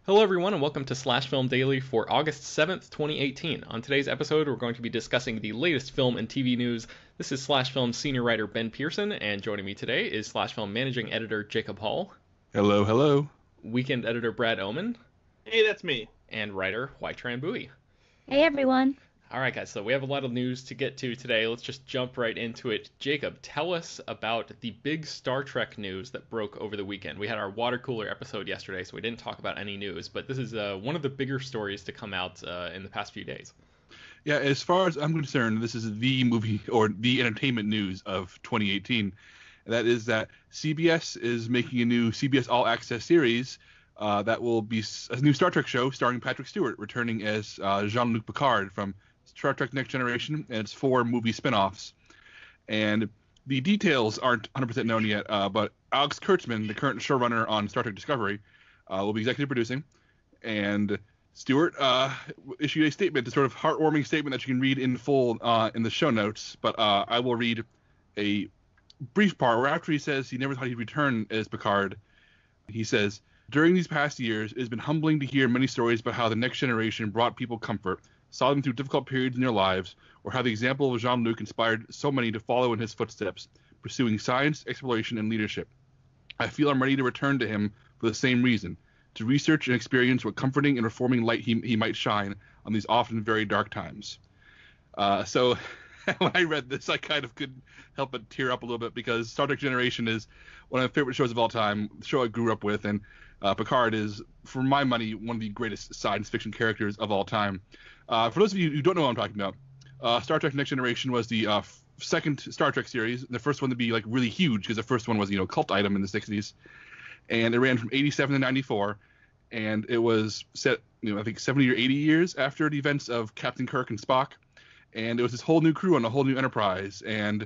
Hello, everyone, and welcome to Slash Film Daily for August 7th, 2018. On today's episode, we're going to be discussing the latest film and TV news. This is Slash Film senior writer Ben Pearson, and joining me today is Slash Film managing editor Jacob Hall, Hello, hello. weekend editor Brad Oman, Hey, that's me. and writer Hoai-Tran Bui. Hey everyone. All right, guys, so we have a lot of news to get to today. Let's just jump right into it. Jacob, tell us about the big Star Trek news that broke over the weekend. We had our water cooler episode yesterday, so we didn't talk about any news, but this is one of the bigger stories to come out in the past few days. Yeah, as far as I'm concerned, this is the movie or the entertainment news of 2018. And that is that CBS is making a new CBS All Access series that will be a new Star Trek show starring Patrick Stewart, returning as Jean-Luc Picard from Star Trek Next Generation, and it's 4 movie spin-offs. And the details aren't 100% known yet, but Alex Kurtzman, the current showrunner on Star Trek Discovery, will be executive producing. And Stewart issued a statement, a sort of heartwarming statement that you can read in full in the show notes. But I will read a brief part where after he says he never thought he'd return as Picard, he says, "During these past years, it has been humbling to hear many stories about how the Next Generation brought people comfort, saw them through difficult periods in their lives, or how the example of Jean-Luc inspired so many to follow in his footsteps, pursuing science, exploration, and leadership. I feel I'm ready to return to him for the same reason, to research and experience what comforting and reforming light he might shine on these often very dark times." So when I read this, I kind of couldn't help but tear up a little bit, because Star Trek Generation is one of my favorite shows of all time, the show I grew up with, and Picard is, for my money, one of the greatest science fiction characters of all time. For those of you who don't know what I'm talking about, Star Trek Next Generation was the second Star Trek series, and the first one to be like really huge, because the first one was a cult item in the 60s, and it ran from 87 to 94, and it was set I think 70 or 80 years after the events of Captain Kirk and Spock, and it was this whole new crew on a whole new Enterprise, and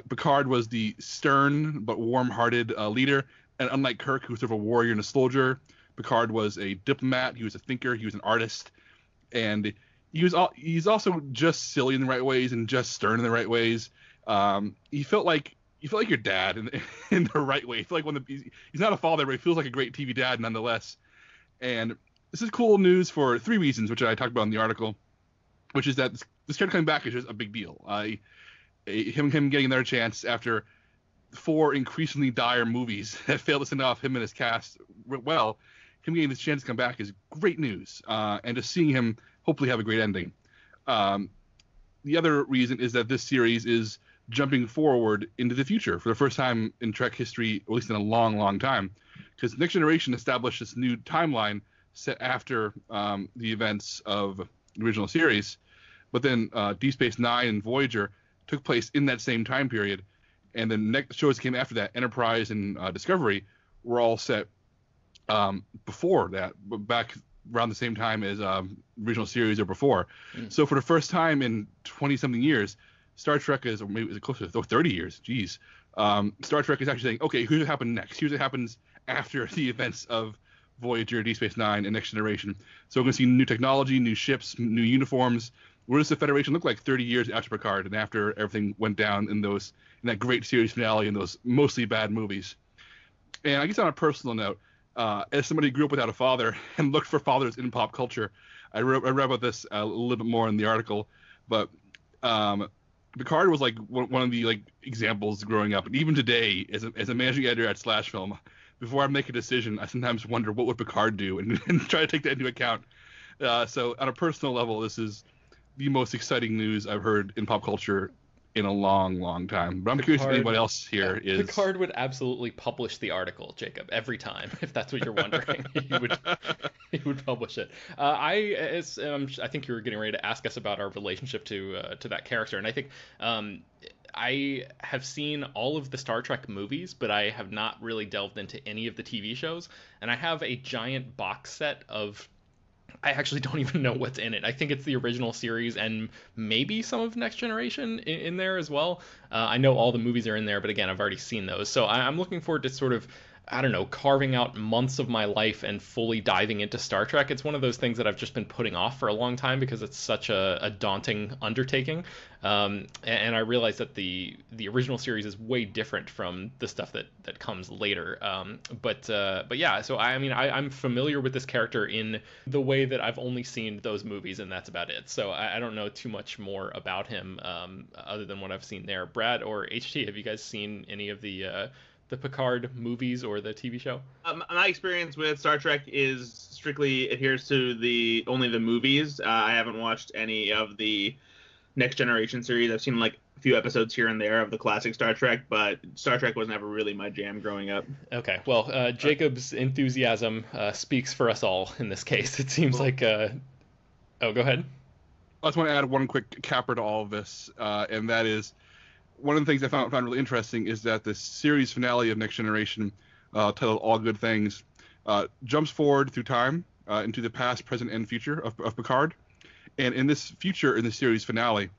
Picard was the stern but warm-hearted leader, and unlike Kirk, who was sort of a warrior and a soldier, Picard was a diplomat, he was a thinker, he was an artist, and he's also just silly in the right ways and just stern in the right ways. He felt like your dad in the right way. He felt like he's not a father, but he feels like a great TV dad nonetheless. And this is cool news for 3 reasons, which I talked about in the article, which is that this character coming back is just a big deal. Him getting another chance after 4 increasingly dire movies that failed to send off him and his cast well. Him getting this chance to come back is great news, and just seeing him hopefully have a great ending. The other reason is that this series is jumping forward into the future for the first time in Trek history, or at least in a long, long time, because Next Generation established this new timeline set after the events of the original series, but then Deep Space Nine and Voyager took place in that same time period, and the next shows that came after that, Enterprise and Discovery, were all set before that, but back around the same time as original series or before. So for the first time in 20-something years, Star Trek is, or maybe it's closer to 30 years, geez, Star Trek is actually saying, okay, here's what happened next. Here's what happens after the events of Voyager, Deep Space Nine, and Next Generation. So we're going to see new technology, new ships, new uniforms. What does the Federation look like 30 years after Picard and after everything went down in that great series finale and those mostly bad movies? And I guess on a personal note, as somebody who grew up without a father and looked for fathers in pop culture, I read about this a little bit more in the article, but Picard was like one of the examples growing up, and even today, as a managing editor at Slash Film, before I make a decision, I sometimes wonder what would Picard do, and try to take that into account. So on a personal level, this is the most exciting news I've heard in pop culture in a long, long time. But I'm curious if anyone else here is... Picard would absolutely publish the article, Jacob, every time, if that's what you're wondering. he would publish it. I think you were getting ready to ask us about our relationship to that character, and I think I have seen all of the Star Trek movies, but I have not really delved into any of the TV shows, and I have a giant box set of... I actually don't even know what's in it. I think it's the original series and maybe some of Next Generation in there as well. I know all the movies are in there, but again, I've already seen those. So I'm looking forward to sort of I don't know, carving out months of my life and fully diving into Star Trek. It's one of those things that I've just been putting off for a long time because it's such a daunting undertaking. And I realize that the original series is way different from the stuff that comes later. But yeah, so I mean, I'm familiar with this character in the way that I've only seen those movies, and that's about it. So I don't know too much more about him other than what I've seen there. Brad or HT, have you guys seen any of the Picard movies or the TV show? My experience with Star Trek is strictly adheres to only the movies. I haven't watched any of the Next Generation series. I've seen like a few episodes here and there of the classic Star Trek, but Star Trek was never really my jam growing up. Okay, well, Jacob's enthusiasm speaks for us all in this case. It seems like... Oh, go ahead. I just want to add one quick capper to all of this, and that is, one of the things I found really interesting is that the series finale of Next Generation, titled All Good Things, jumps forward through time into the past, present, and future of Picard. And in this future, in the series finale,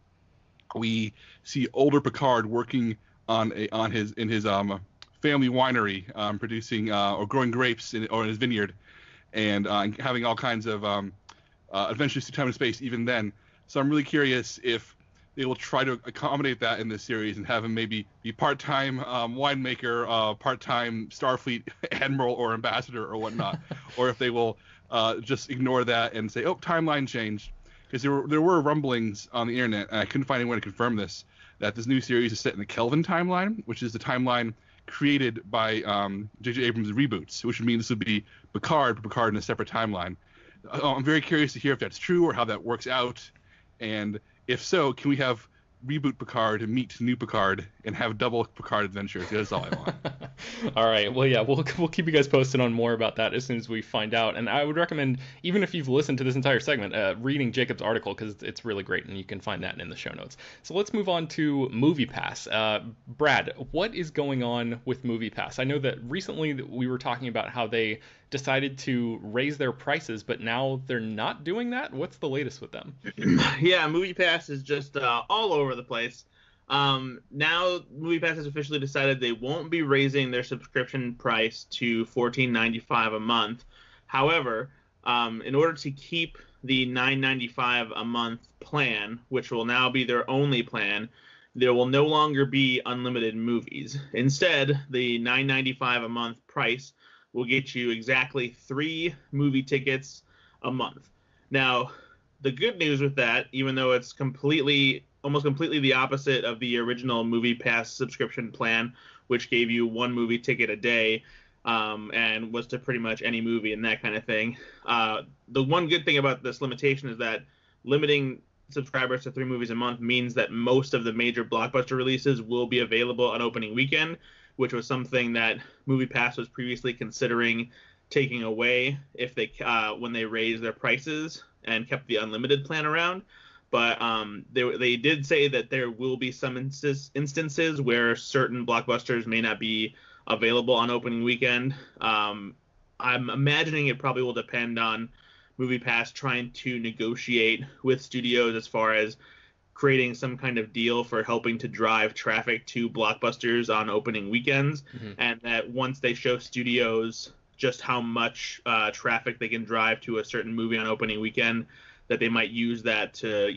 we see older Picard working in his family winery, producing or growing grapes in his vineyard, and having all kinds of adventures through time and space even then. So I'm really curious if they will try to accommodate that in this series and have him maybe be part-time winemaker, part-time Starfleet admiral or ambassador or whatnot, or if they will just ignore that and say, oh, timeline changed. Because there were rumblings on the internet, and I couldn't find anyone to confirm this, that this new series is set in the Kelvin timeline, which is the timeline created by J.J. Abrams' reboots, which would mean this would be Picard in a separate timeline. I'm very curious to hear if that's true or how that works out, and if so, can we have reboot Picard and meet new Picard and have double Picard adventures? That's all I want. All right. Well, yeah, we'll keep you guys posted on more about that as soon as we find out. And I would recommend, even if you've listened to this entire segment, reading Jacob's article, because it's really great, and you can find that in the show notes. So let's move on to MoviePass. Brad, what is going on with MoviePass? I know that recently we were talking about how they decided to raise their prices, but now they're not doing that. What's the latest with them? Yeah, MoviePass is just all over the place. Now MoviePass has officially decided they won't be raising their subscription price to $14.95 a month. However, in order to keep the $9.95 a month plan, which will now be their only plan, there will no longer be unlimited movies. Instead, the $9.95 a month price will get you exactly 3 movie tickets a month. Now, the good news with that, even though it's almost completely the opposite of the original MoviePass subscription plan, which gave you 1 movie ticket a day, and was to pretty much any movie and that kind of thing. The one good thing about this limitation is that limiting subscribers to 3 movies a month means that most of the major blockbuster releases will be available on opening weekend, which was something that MoviePass was previously considering taking away if they when they raised their prices and kept the unlimited plan around. But they did say that there will be some instances where certain blockbusters may not be available on opening weekend. I'm imagining it probably will depend on MoviePass trying to negotiate with studios as far as creating some kind of deal for helping to drive traffic to blockbusters on opening weekends, and that once they show studios just how much traffic they can drive to a certain movie on opening weekend, that they might use that to,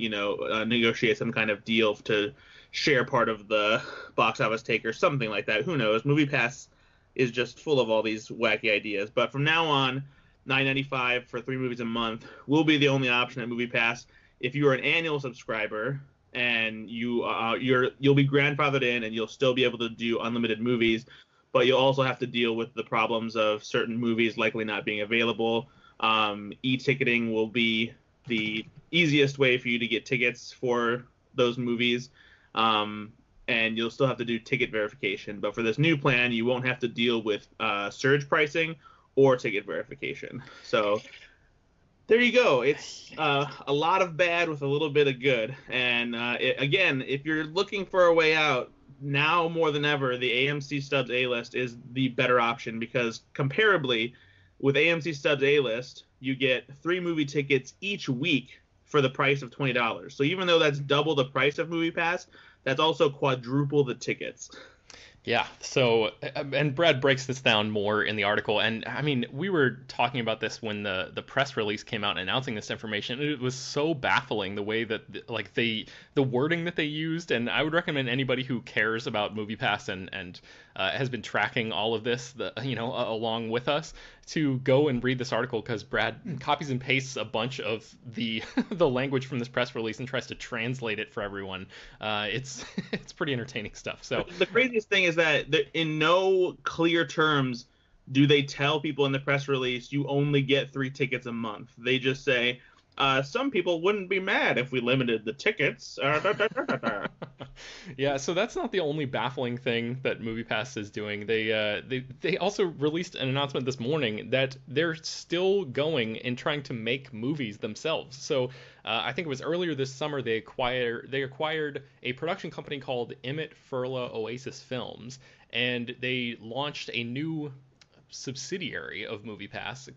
negotiate some kind of deal to share part of the box office take or something like that. Who knows? MoviePass is just full of all these wacky ideas. But from now on, $9.95 for 3 movies a month will be the only option at MoviePass. If you are an annual subscriber and you'll be grandfathered in and you'll still be able to do unlimited movies, but you'll also have to deal with the problems of certain movies likely not being available. E-ticketing will be the easiest way for you to get tickets for those movies, and you'll still have to do ticket verification. But for this new plan, you won't have to deal with surge pricing or ticket verification. So there you go. It's a lot of bad with a little bit of good. And again, if you're looking for a way out, now more than ever, the AMC Stubs A-List is the better option, because comparably with AMC Stubs A-List, you get 3 movie tickets each week for the price of $20. So even though that's double the price of MoviePass, that's also quadruple the tickets. Yeah. So, and Brad breaks this down more in the article. And I mean, we were talking about this when the press release came out announcing this information. It was so baffling the way that like the wording that they used. And I would recommend anybody who cares about MoviePass and has been tracking all of this, along with us, to go and read this article, because Brad copies and pastes a bunch of the the language from this press release and tries to translate it for everyone. It's pretty entertaining stuff. So the craziest thing is that in no clear terms do they tell people in the press release you only get 3 tickets a month. They just say, some people wouldn't be mad if we limited the tickets. Yeah, so that's not the only baffling thing that MoviePass is doing. They also released an announcement this morning that they're still going and trying to make movies themselves. So I think it was earlier this summer they acquired a production company called Emmett Furla Oasis Films, and they launched a new subsidiary of MoviePass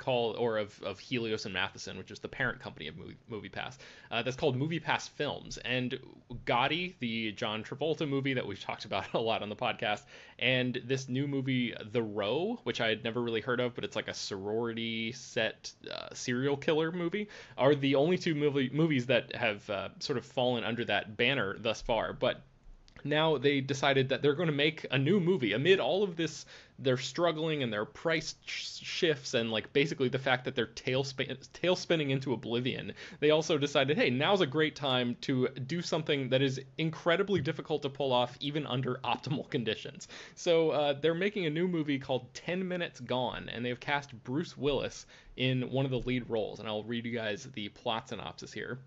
of Helios and Matheson, which is the parent company of MoviePass. That's called MoviePass Films. And Gotti, the John Travolta movie that we've talked about a lot on the podcast, and this new movie, The Row, which I had never really heard of, but it's like a sorority set serial killer movie, are the only two movies that have sort of fallen under that banner thus far. But now they decided that they're going to make a new movie amid all of this. They're struggling and their price shifts and like basically the fact that they're tail spinning into oblivion. They also decided, hey, now's a great time to do something that is incredibly difficult to pull off even under optimal conditions. So they're making a new movie called 10 Minutes Gone, and they've cast Bruce Willis in one of the lead roles. And I'll read you guys the plot synopsis here.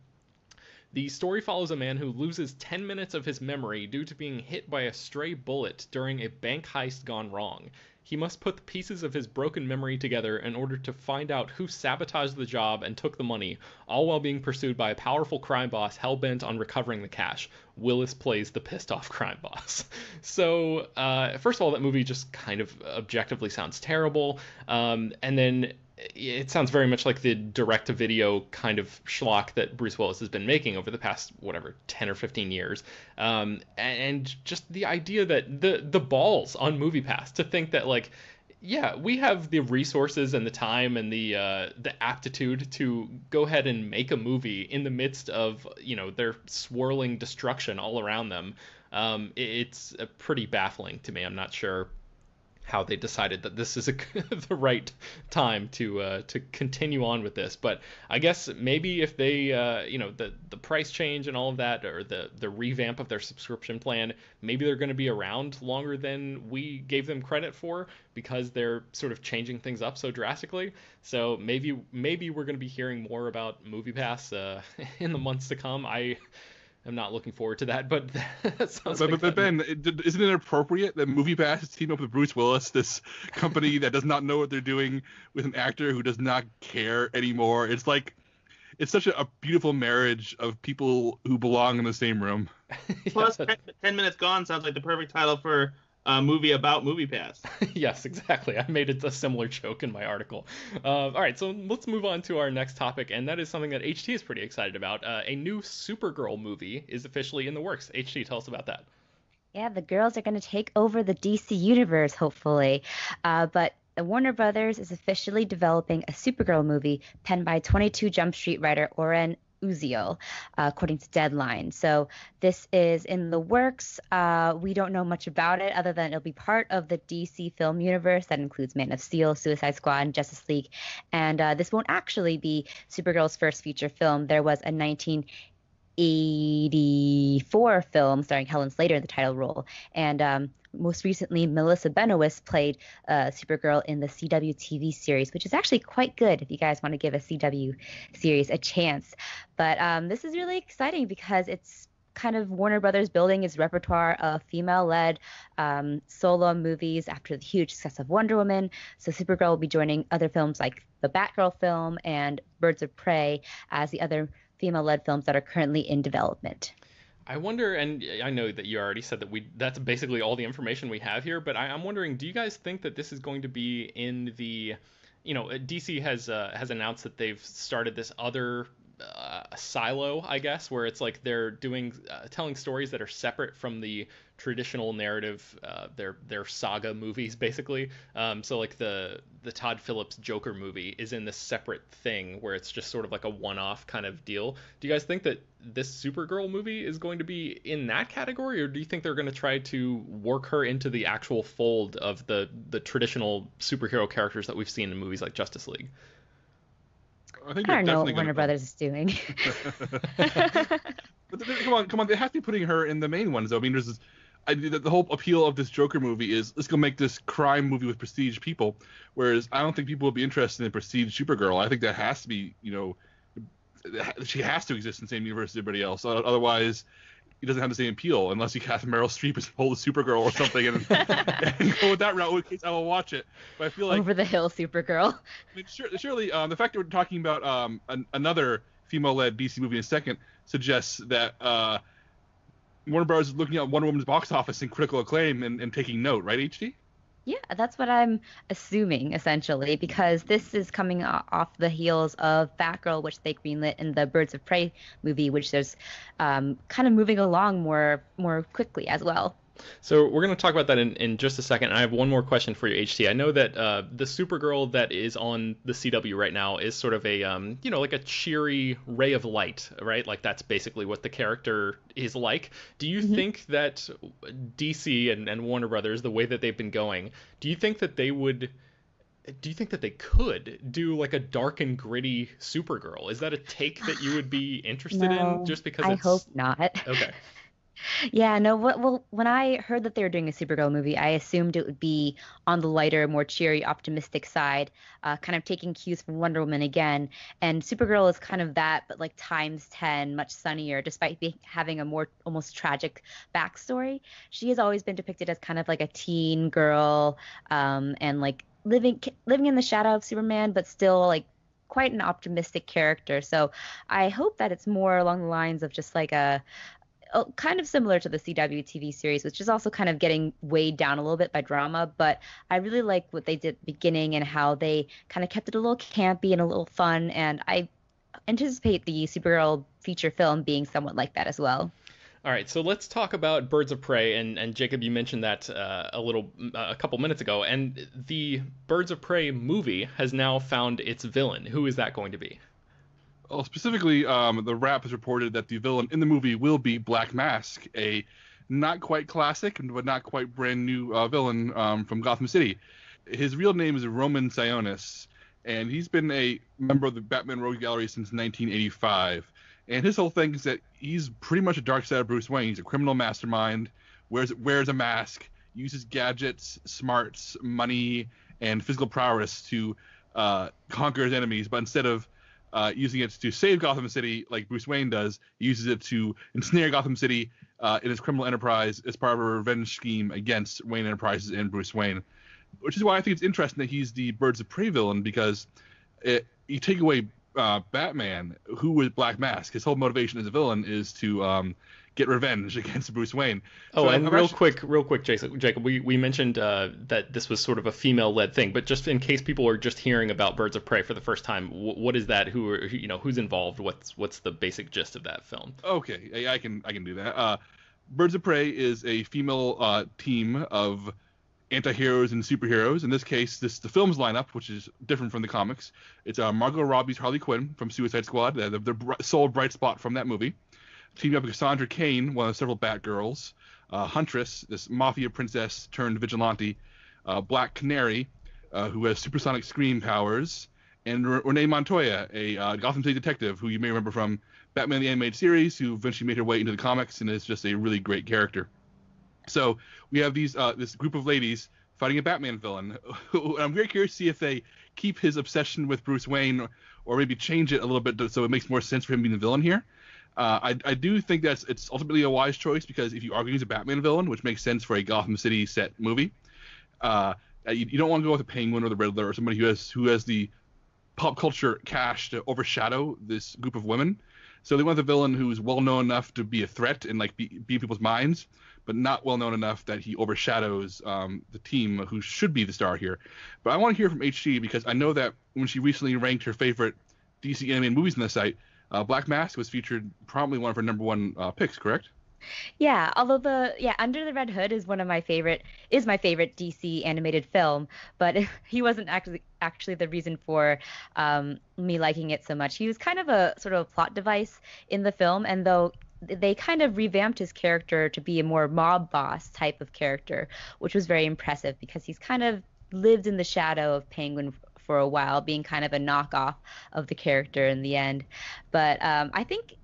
The story follows a man who loses 10 minutes of his memory due to being hit by a stray bullet during a bank heist gone wrong. He must put the pieces of his broken memory together in order to find out who sabotaged the job and took the money, all while being pursued by a powerful crime boss hell-bent on recovering the cash. Willis plays the pissed-off crime boss. So, first of all, that movie just kind of objectively sounds terrible. And then it sounds very much like the direct-to-video kind of schlock that Bruce Willis has been making over the past, 10 or 15 years. And just the idea that the balls on MoviePass to think that, like, yeah, we have the resources and the time and the aptitude to go ahead and make a movie in the midst of, their swirling destruction all around them. It's pretty baffling to me. I'm not sure how they decided that this is the right time to continue on with this. But I guess maybe if they, the price change and all of that, or the revamp of their subscription plan, maybe they're going to be around longer than we gave them credit for, because they're sort of changing things up so drastically. So maybe we're going to be hearing more about MoviePass in the months to come. I'm not looking forward to that, but that sounds but Ben, isn't it appropriate that MoviePass is teaming up with Bruce Willis, this company that does not know what they're doing, with an actor who does not care anymore? It's like, it's such a beautiful marriage of people who belong in the same room. Plus, 10 Minutes Gone sounds like the perfect title for a movie about MoviePass. Yes, exactly. I made it a similar joke in my article. All right, so let's move on to our next topic, and that is something that HT is pretty excited about. A new Supergirl movie is officially in the works. HT, tell us about that. Yeah, the girls are going to take over the DC universe, hopefully. But Warner Brothers is officially developing a Supergirl movie penned by 22 Jump Street writer Oren Uziel, according to Deadline. So this is in the works. We don't know much about it other than it'll be part of the DC film universe that includes Man of Steel, Suicide Squad, and Justice League. And this won't actually be Supergirl's first feature film. There was a 1984 film starring Helen Slater in the title role. And most recently, Melissa Benoist played Supergirl in the CW TV series, which is actually quite good if you guys want to give a CW series a chance. But this is really exciting because it's kind of Warner Brothers building its repertoire of female-led solo movies after the huge success of Wonder Woman. So Supergirl will be joining other films like the Batgirl film and Birds of Prey as the other female-led films that are currently in development. I wonder, and I know that you already said that that's basically all the information we have here, but I'm wondering, do you guys think that this is going to be in the, DC has announced that they've started this other a silo, I guess, where it's like they're doing telling stories that are separate from the traditional narrative, their saga movies basically. So like the Todd Phillips Joker movie is in this separate thing where it's just sort of like a one-off kind of deal. Do you guys think that this Supergirl movie is going to be in that category, or do you think they're going to try to work her into the actual fold of the traditional superhero characters that we've seen in movies like Justice League? I think I don't know what Warner Brothers is doing. But come on, they have to be putting her in the main ones though. I mean, the whole appeal of this Joker movie is let's go make this crime movie with prestige people, whereas I don't think people will be interested in prestige Supergirl. I think that has to be, she has to exist in the same universe as everybody else. Otherwise, it doesn't have the same appeal unless you cast Meryl Streep as whole Supergirl or something and go with that route. In case I will watch it, but I feel like over the hill Supergirl. I mean, surely, the fact that we're talking about another female-led DC movie in a second suggests that Warner Bros. Is looking at Wonder Woman's box office and critical acclaim and taking note, right, HD? Yeah, that's what I'm assuming, essentially, because this is coming off the heels of Batgirl, which they greenlit in the Birds of Prey movie, which there's kind of moving along more quickly as well. So we're going to talk about that in just a second. And I have one more question for you, HT. I know that the Supergirl that is on the CW right now is sort of a, like a cheery ray of light, right? Like that's basically what the character is like. Do you think that DC and Warner Brothers, the way that they've been going, do you think that they could do like a dark and gritty Supergirl? Is that a take that you would be interested in just because I hope not. Okay. Yeah, no, well, when I heard that they were doing a Supergirl movie, I assumed it would be on the lighter, more cheery, optimistic side, kind of taking cues from Wonder Woman again. And Supergirl is kind of that, but like times 10, much sunnier, despite having a more almost tragic backstory. She has always been depicted as kind of like a teen girl, and like living in the shadow of Superman, but still like quite an optimistic character. So I hope that it's more along the lines of just like kind of similar to the CW TV series, which is also kind of getting weighed down a little bit by drama. But I really like what they did at the beginning and how they kind of kept it a little campy and a little fun. And I anticipate the Supergirl feature film being somewhat like that as well. All right, so let's talk about Birds of Prey, and Jacob, you mentioned that a couple minutes ago, and the Birds of Prey movie has now found its villain. Who is that going to be? Well, specifically, the Wrap has reported that the villain in the movie will be Black Mask, a not quite classic but not quite brand new villain from Gotham City. His real name is Roman Sionis, and he's been a member of the Batman Rogue Gallery since 1985. And his whole thing is that he's pretty much a dark side of Bruce Wayne. He's a criminal mastermind, wears a mask, uses gadgets, smarts, money, and physical prowess to conquer his enemies, but instead of using it to save Gotham City like Bruce Wayne does, he uses it to ensnare Gotham City in his criminal enterprise as part of a revenge scheme against Wayne Enterprises and Bruce Wayne. Which is why I think it's interesting that he's the Birds of Prey villain, because you take away Batman, who was Black Mask. His whole motivation as a villain is to get revenge against Bruce Wayne. Oh, so and real quick, Jacob, we mentioned that this was sort of a female-led thing, but just in case people are just hearing about Birds of Prey for the first time, what is that? Who's involved? What's the basic gist of that film? Okay, I can do that. Birds of Prey is a female team of anti-heroes and superheroes. In this case, the film's lineup, which is different from the comics. It's Margot Robbie's Harley Quinn from Suicide Squad, the sole bright spot from that movie. Teaming up with Cassandra Cain, one of several Batgirls, Huntress, this mafia princess turned vigilante, Black Canary, who has supersonic scream powers, and Renee Montoya, a Gotham City detective who you may remember from Batman the Animated Series, who eventually made her way into the comics and is just a really great character. So we have this group of ladies fighting a Batman villain. I'm very curious to see if they keep his obsession with Bruce Wayne or maybe change it a little bit so it makes more sense for him being the villain here. I do think that it's ultimately a wise choice, because if you are going to use a Batman villain, which makes sense for a Gotham City set movie, you don't want to go with a Penguin or the Riddler or somebody who has the pop culture cash to overshadow this group of women. So they want the villain who's well known enough to be a threat and like be in people's minds, but not well known enough that he overshadows the team who should be the star here. But I want to hear from HG, because I know that when she recently ranked her favorite DC animated movies on the site, Black Mask was featured probably one of her number one picks, correct? Yeah, although Under the Red Hood is my favorite DC animated film, but he wasn't actually the reason for me liking it so much. He was kind of a sort of a plot device in the film, and though they kind of revamped his character to be a more mob boss type of character, which was very impressive because he's kind of lived in the shadow of Penguin for a while, being kind of a knockoff of the character in the end. But I think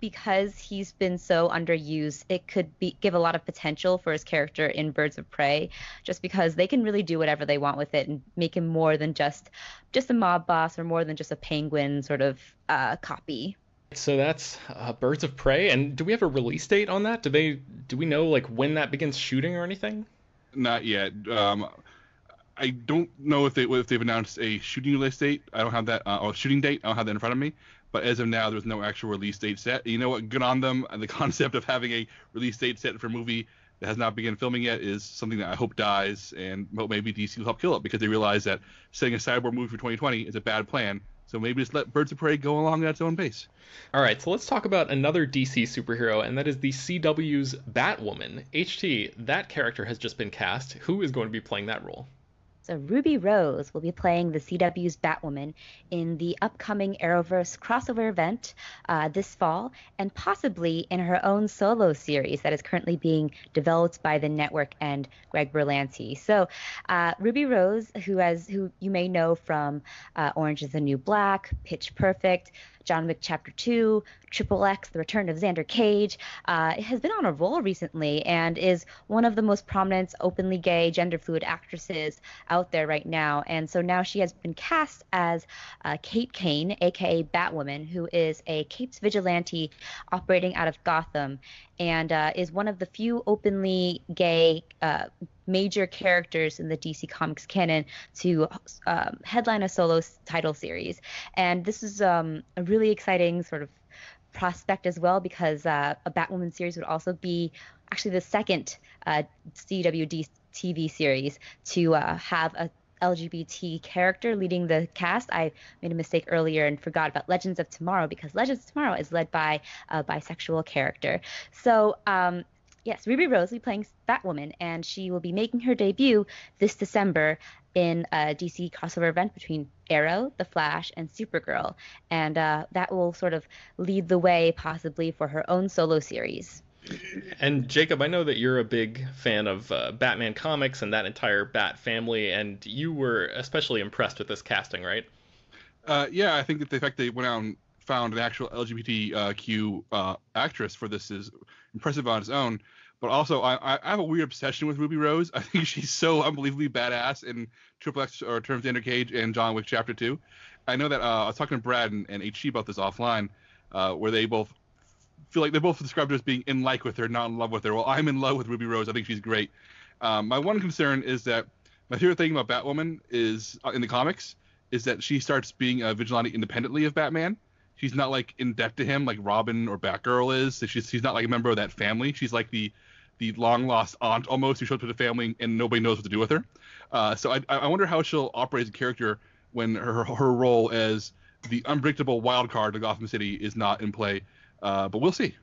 because he's been so underused, it could give a lot of potential for his character in Birds of Prey, just because they can really do whatever they want with it and make him more than just a mob boss or more than just a Penguin sort of copy. So that's Birds of Prey, and do we have a release date on that? Do we know like when that begins shooting or anything? Not yet. I don't know if they've announced a shooting release date. I don't have that, or shooting date. I don't have that in front of me. But as of now, there's no actual release date set. You know what? Good on them. And the concept of having a release date set for a movie that has not begun filming yet is something that I hope dies, and maybe DC will help kill it because they realize that setting a cyborg movie for 2020 is a bad plan. So maybe just let Birds of Prey go along at its own pace. All right, so let's talk about another DC superhero, and that is the CW's Batwoman. HT, that character has just been cast. Who is going to be playing that role? So Ruby Rose will be playing the CW's Batwoman in the upcoming Arrowverse crossover event this fall, and possibly in her own solo series that is currently being developed by the network and Greg Berlanti. So Ruby Rose, who you may know from Orange is the New Black, Pitch Perfect, John Wick Chapter 2, Triple X, The Return of Xander Cage, has been on a roll recently and is one of the most prominent openly gay, gender fluid actresses out there right now. And so now she has been cast as Kate Kane, aka Batwoman, who is a capes vigilante operating out of Gotham, and is one of the few openly gay major characters in the DC Comics canon to headline a solo title series. And this is a really exciting sort of prospect as well, because a Batwoman series would also be actually the second CW TV series to have a LGBT character leading the cast. I made a mistake earlier and forgot about Legends of Tomorrow, because Legends of Tomorrow is led by a bisexual character. So yes, Ruby Rose will be playing Batwoman, and she will be making her debut this December in a DC crossover event between Arrow, The Flash, and Supergirl. And that will sort of lead the way possibly for her own solo series. And Jacob, I know that you're a big fan of Batman comics and that entire Bat family, and you were especially impressed with this casting, right? Yeah, I think that the fact they went out and found an actual LGBTQ actress for this is impressive on its own. But also, I have a weird obsession with Ruby Rose. I think she's so unbelievably badass in Triple X, or Terms Xander Cage, and John Wick Chapter 2. I know that I was talking to Brad and HG about this offline, where they both feel like they both described her as being in like with her, not in love with her. Well, I'm in love with Ruby Rose. I think she's great. My one concern is that my favorite thing about Batwoman is, in the comics, is that she starts being a vigilante independently of Batman. She's not like in debt to him like Robin or Batgirl is. So she's not like a member of that family. She's like the long lost aunt almost who shows up to the family and nobody knows what to do with her. So I wonder how she'll operate as a character when her role as the unpredictable wild card of Gotham City is not in play. But we'll see.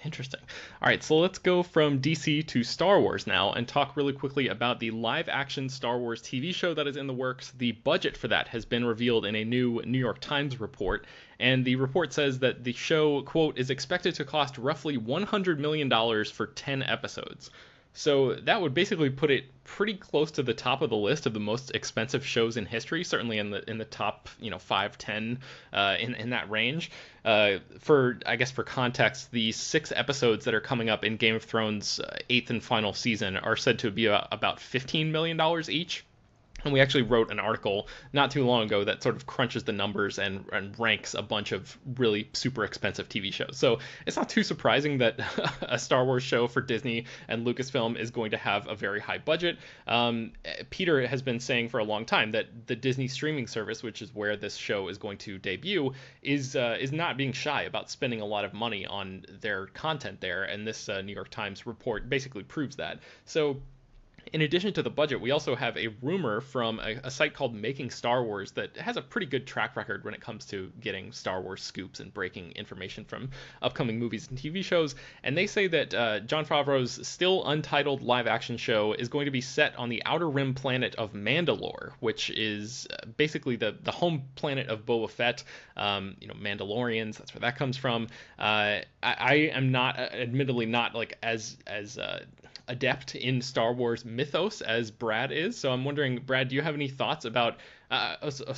Interesting. All right, so let's go from DC to Star Wars now and talk really quickly about the live-action Star Wars TV show that is in the works. The budget for that has been revealed in a new New York Times report, and the report says that the show, quote, is expected to cost roughly $100 million for 10 episodes. So that would basically put it pretty close to the top of the list of the most expensive shows in history, certainly in the top 5, 10 in that range. For context, the 6 episodes that are coming up in Game of Thrones' 8th and final season are said to be about $15 million each. And we actually wrote an article not too long ago that sort of crunches the numbers and ranks a bunch of really super expensive TV shows. So it's not too surprising that a Star Wars show for Disney and Lucasfilm is going to have a very high budget. Peter has been saying for a long time that the Disney streaming service, which is where this show is going to debut, is not being shy about spending a lot of money on their content there. And this New York Times report basically proves that. So in addition to the budget, we also have a rumor from a site called Making Star Wars that has a pretty good track record when it comes to getting Star Wars scoops and breaking information from upcoming movies and TV shows. And they say that Jon Favreau's still untitled live-action show is going to be set on the Outer Rim planet of Mandalore, which is basically the home planet of Boba Fett. Mandalorians, that's where that comes from. I am not, admittedly, not like as adept in Star Wars mythos as Brad is, so I'm wondering, Brad, do you have any thoughts about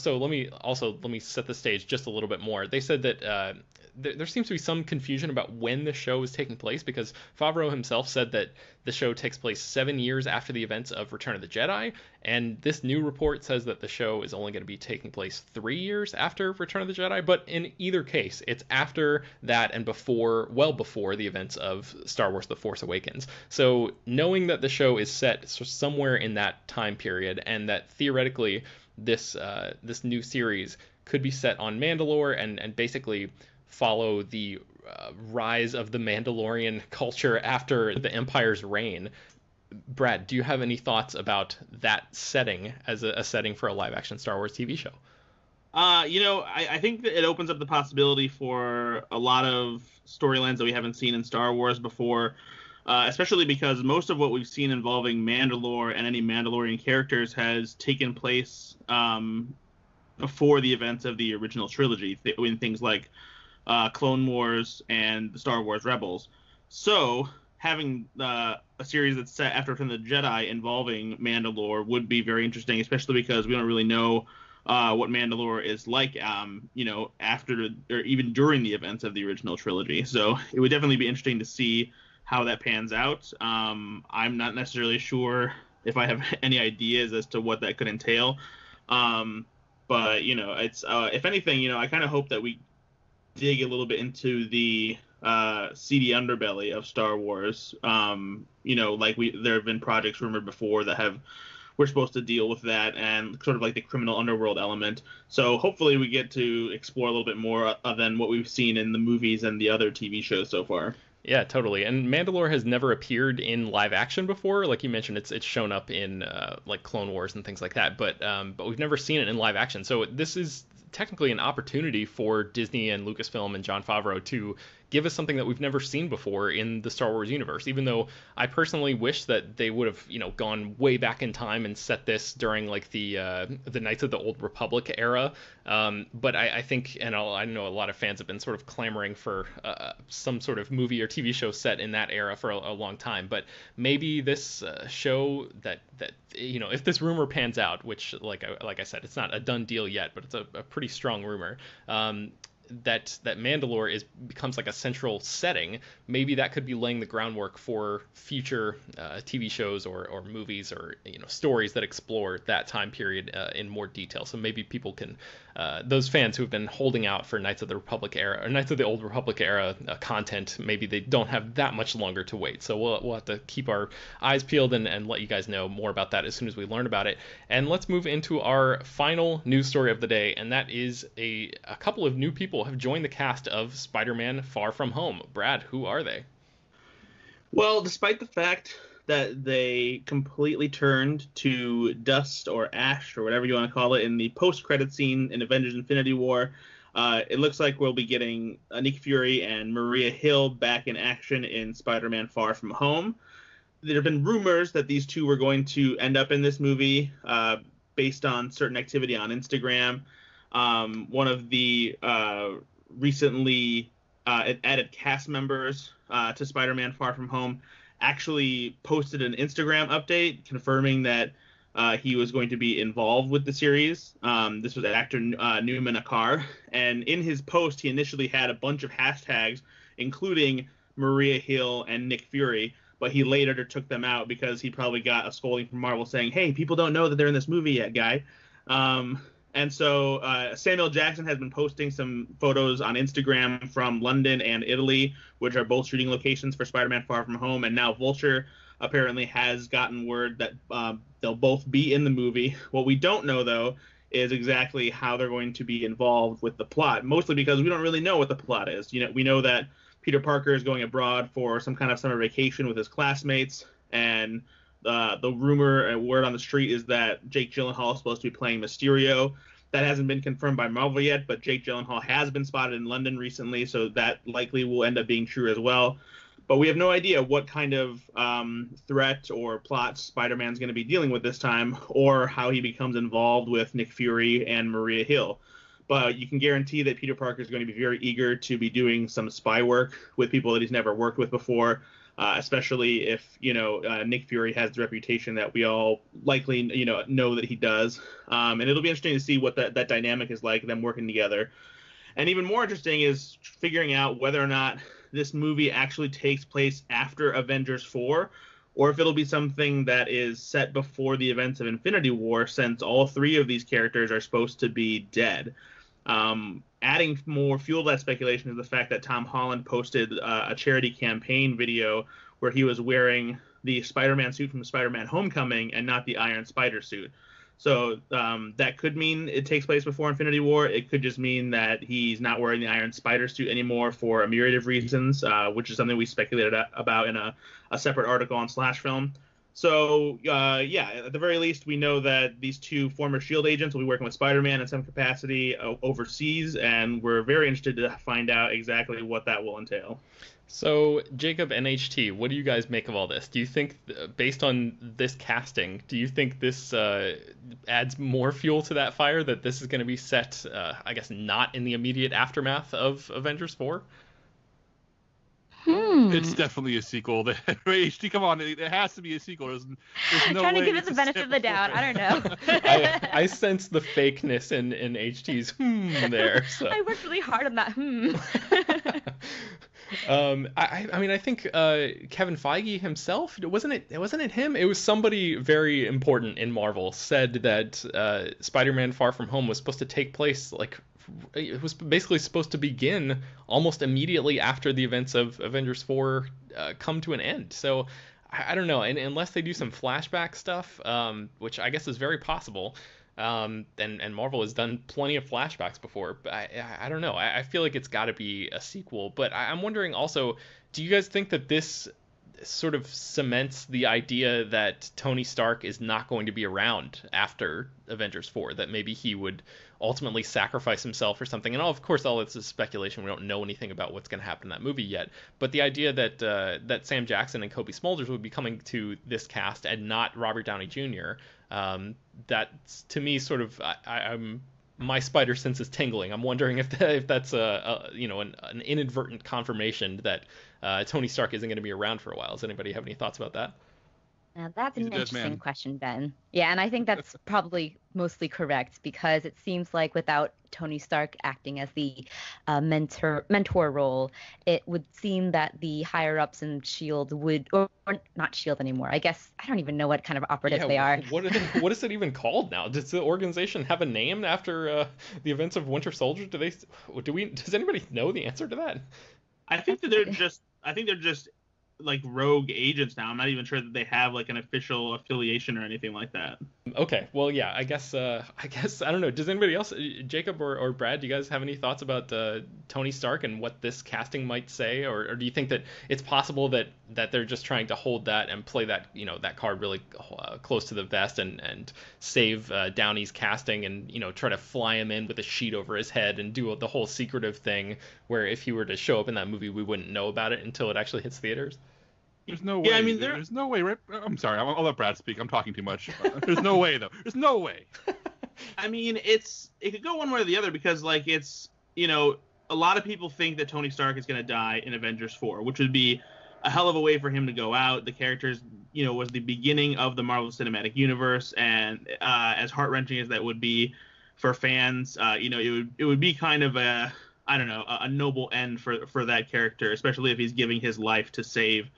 so let me set the stage just a little bit more. They said that there seems to be some confusion about when the show is taking place, because Favreau himself said that the show takes place 7 years after the events of Return of the Jedi, and this new report says that the show is only going to be taking place 3 years after Return of the Jedi. But in either case, it's after that and well before the events of Star Wars The Force Awakens. So knowing that the show is set somewhere in that time period, and that theoretically this new series could be set on Mandalore and basically follow the rise of the Mandalorian culture after the Empire's reign. Brad, do you have any thoughts about that setting as a setting for a live-action Star Wars TV show? I think that it opens up the possibility for a lot of storylines that we haven't seen in Star Wars before, especially because most of what we've seen involving Mandalore and any Mandalorian characters has taken place before the events of the original trilogy, in things like Clone Wars and the Star Wars Rebels. So having a series that's set after Return of the Jedi involving Mandalore would be very interesting, especially because we don't really know what Mandalore is like, after or even during the events of the original trilogy. So it would definitely be interesting to see how that pans out. I'm not necessarily sure if I have any ideas as to what that could entail. But it's if anything, I kind of hope that we dig a little bit into the seedy underbelly of Star Wars. There have been projects rumored before that we're supposed to deal with that, and sort of like the criminal underworld element. So hopefully we get to explore a little bit more than what we've seen in the movies and the other TV shows so far. Yeah, totally. And Mandalore has never appeared in live action before. Like you mentioned, it's shown up in like Clone Wars and things like that, but we've never seen it in live action. So this is technically an opportunity for Disney and Lucasfilm and Jon Favreau to give us something that we've never seen before in the Star Wars universe, even though I personally wish that they would have, gone way back in time and set this during like the Knights of the Old Republic era. But I think, and I know a lot of fans have been sort of clamoring for some sort of movie or TV show set in that era for a long time. But maybe this show that if this rumor pans out, which like I said, it's not a done deal yet, but it's a pretty strong rumor. That Mandalore becomes like a central setting, maybe that could be laying the groundwork for future TV shows or movies or stories that explore that time period in more detail. So maybe people can, those fans who have been holding out for Knights of the Republic era or Knights of the Old Republic era content, maybe they don't have that much longer to wait. So we'll have to keep our eyes peeled and let you guys know more about that as soon as we learn about it. And let's move into our final news story of the day, and that is a couple of new people have joined the cast of Spider-Man Far From Home. Brad, who are they? Well, despite the fact that they completely turned to dust or ash or whatever you want to call it in the post-credit scene in Avengers Infinity War, it looks like we'll be getting Nick Fury and Maria Hill back in action in Spider-Man Far From Home. There have been rumors that these two were going to end up in this movie based on certain activity on Instagram. One of the recently added cast members to Spider-Man Far From Home actually posted an Instagram update confirming that he was going to be involved with the series. This was actor Newman Akar, and in his post he initially had a bunch of hashtags including Maria Hill and Nick Fury, but he later took them out because he probably got a scolding from Marvel saying, "Hey, people don't know that they're in this movie yet, guy." And so Samuel Jackson has been posting some photos on Instagram from London and Italy, which are both shooting locations for Spider-Man Far From Home. And now Vulture apparently has gotten word that they'll both be in the movie. What we don't know, though, is exactly how they're going to be involved with the plot, mostly because we don't really know what the plot is. We know that Peter Parker is going abroad for some kind of summer vacation with his classmates, and the rumor and word on the street is that Jake Gyllenhaal is supposed to be playing Mysterio. That hasn't been confirmed by Marvel yet, but Jake Gyllenhaal has been spotted in London recently, so that likely will end up being true as well. But we have no idea what kind of threat or plot Spider-Man's going to be dealing with this time, or how he becomes involved with Nick Fury and Maria Hill. But you can guarantee that Peter Parker is going to be very eager to be doing some spy work with people that he's never worked with before, especially if, Nick Fury has the reputation that we all likely, know that he does. And it'll be interesting to see what that dynamic is like, them working together. And even more interesting is figuring out whether or not this movie actually takes place after Avengers 4, or if it'll be something that is set before the events of Infinity War, since all three of these characters are supposed to be dead. Adding more fuel to that speculation is the fact that Tom Holland posted a charity campaign video where he was wearing the Spider-Man suit from Spider-Man Homecoming and not the Iron Spider suit. So that could mean it takes place before Infinity War. It could just mean that he's not wearing the Iron Spider suit anymore for a myriad of reasons, which is something we speculated about in a separate article on Slash Film. So, at the very least, we know that these two former S.H.I.E.L.D. agents will be working with Spider-Man in some capacity overseas, and we're very interested to find out exactly what that will entail. So, Jacob and HT, what do you guys make of all this? Do you think, based on this casting, do you think this adds more fuel to that fire, that this is going to be set, I guess, not in the immediate aftermath of Avengers 4? It's definitely a sequel. HT, come on, it has to be a sequel. There's no trying way to give it the benefit of the doubt. I don't know. I sense the fakeness in HT's there. So. I worked really hard on that. I think Kevin Feige himself, wasn't it him? It was somebody very important in Marvel said that Spider-Man Far From Home was supposed to take place it was basically supposed to begin almost immediately after the events of Avengers 4 come to an end. So I don't know, and unless they do some flashback stuff, which I guess is very possible. And Marvel has done plenty of flashbacks before, but I don't know. I feel like it's got to be a sequel. But I'm wondering also, do you guys think that this sort of cements the idea that Tony Stark is not going to be around after Avengers 4, that maybe he would ultimately sacrifice himself or something? And of course, all this is speculation. We don't know anything about what's going to happen in that movie yet. But the idea that Sam Jackson and Kobe Smulders would be coming to this cast and not Robert Downey Jr., that's, to me, sort of, I'm my spider sense is tingling. I'm wondering if that's an inadvertent confirmation that Tony Stark isn't going to be around for a while. Does anybody have any thoughts about that? Now, that's an interesting question, Ben. Yeah, and I think that's probably mostly correct, because it seems like without Tony Stark acting as the mentor role, it would seem that the higher-ups in S.H.I.E.L.D. would, or not S.H.I.E.L.D. anymore. I guess I don't even know what kind of operatives they are. What is it even called now? Does the organization have a name after the events of Winter Soldier? Does anybody know the answer to that? I think that they're just like rogue agents now. I'm not even sure that they have like an official affiliation or anything like that. Okay, well, yeah, I guess I don't know. Does anybody else, Jacob or Brad, do you guys have any thoughts about Tony Stark and what this casting might say, or do you think that it's possible that they're just trying to hold that and play that that card really close to the vest and save Downey's casting and try to fly him in with a sheet over his head and do the whole secretive thing where if he were to show up in that movie we wouldn't know about it until it actually hits theaters? There's no way. Yeah, I mean, there's no way. Right? I'm sorry. I'll let Brad speak. I'm talking too much. There's no way, though. There's no way. I mean, it could go one way or the other, because it's a lot of people think that Tony Stark is going to die in Avengers 4, which would be a hell of a way for him to go out. The characters, was the beginning of the Marvel Cinematic Universe, and as heart-wrenching as that would be for fans, it would be kind of a noble end for that character, especially if he's giving his life to save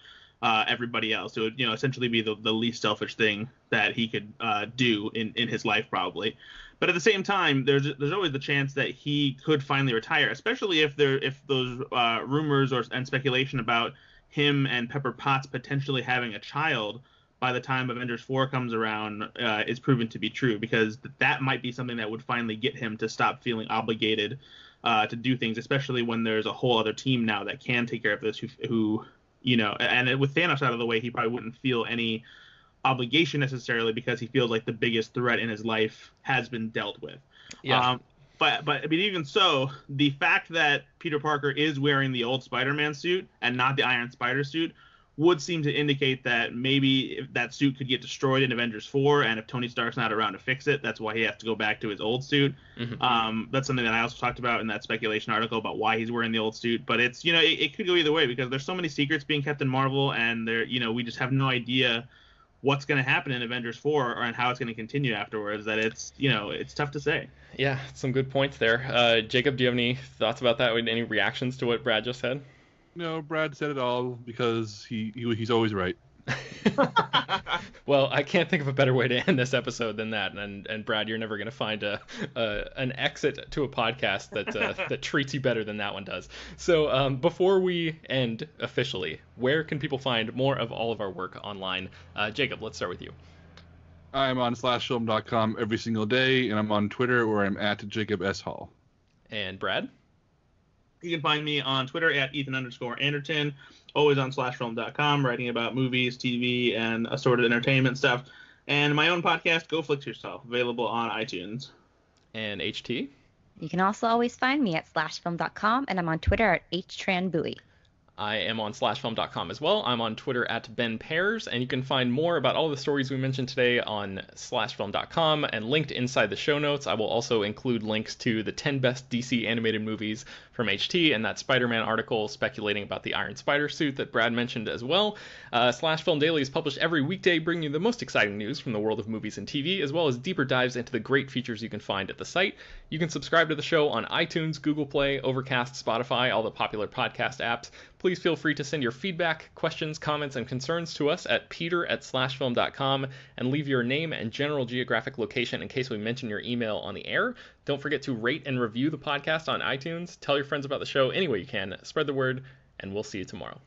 everybody else. It would, essentially be the least selfish thing that he could do in his life, probably. But at the same time, there's always the chance that he could finally retire, especially if those rumors and speculation about him and Pepper Potts potentially having a child by the time Avengers 4 comes around is proven to be true, because that might be something that would finally get him to stop feeling obligated to do things, especially when there's a whole other team now that can take care of this, who and with Thanos out of the way, he probably wouldn't feel any obligation necessarily, because he feels like the biggest threat in his life has been dealt with. Yeah. But I mean, even so, the fact that Peter Parker is wearing the old Spider-Man suit and not the Iron Spider suit would seem to indicate that maybe if that suit could get destroyed in Avengers 4, and if Tony Stark's not around to fix it, that's why he has to go back to his old suit. That's something that I also talked about in that speculation article about why he's wearing the old suit. But it's, it could go either way, because there's so many secrets being kept in Marvel, and we just have no idea what's going to happen in Avengers 4 and how it's going to continue afterwards, that it's tough to say. Yeah, some good points there. Jacob, do you have any thoughts about that? Any reactions to what Brad just said? No, Brad said it all because he's always right. Well, I can't think of a better way to end this episode than that. And Brad, you're never going to find an exit to a podcast that treats you better than that one does. So before we end officially, where can people find more of all of our work online? Jacob, let's start with you. I'm on slashfilm.com every single day, and I'm on Twitter where I'm at Jacob S. Hall. And Brad? You can find me on Twitter at Ethan_Anderton, always on slashfilm.com, writing about movies, TV, and assorted entertainment stuff. And my own podcast, Go Flicks Yourself, available on iTunes. And HT? You can also always find me at slashfilm.com, and I'm on Twitter at Hoai-Tran Bui. I am on slashfilm.com as well. I'm on Twitter at Ben Pears, and you can find more about all the stories we mentioned today on slashfilm.com and linked inside the show notes. I will also include links to the 10 best DC animated movies from HT and that Spider-Man article speculating about the Iron Spider suit that Brad mentioned as well. Slash Film Daily is published every weekday, bringing you the most exciting news from the world of movies and TV, as well as deeper dives into the great features you can find at the site. You can subscribe to the show on iTunes, Google Play, Overcast, Spotify, all the popular podcast apps. Please feel free to send your feedback, questions, comments, and concerns to us at peter@slashfilm.com and leave your name and general geographic location in case we mention your email on the air. Don't forget to rate and review the podcast on iTunes. Tell your friends about the show any way you can. Spread the word, and we'll see you tomorrow.